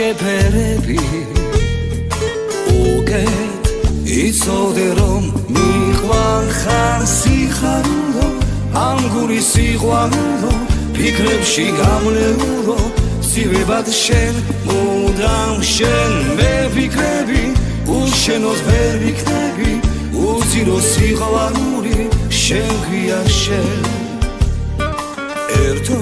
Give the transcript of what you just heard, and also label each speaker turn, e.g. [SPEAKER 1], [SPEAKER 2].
[SPEAKER 1] შეფერები უკეთ იცოდე რომ მიყვარ ხარ სიხარულო ამ გულის სიყვარულო ფიქრებში გამლეულო ცივებად შენ მუდამ შენ მე ვიქნები უშენოდ ვერ ვიქნები უძირო სიყვარული შენ გვია შენ ერთო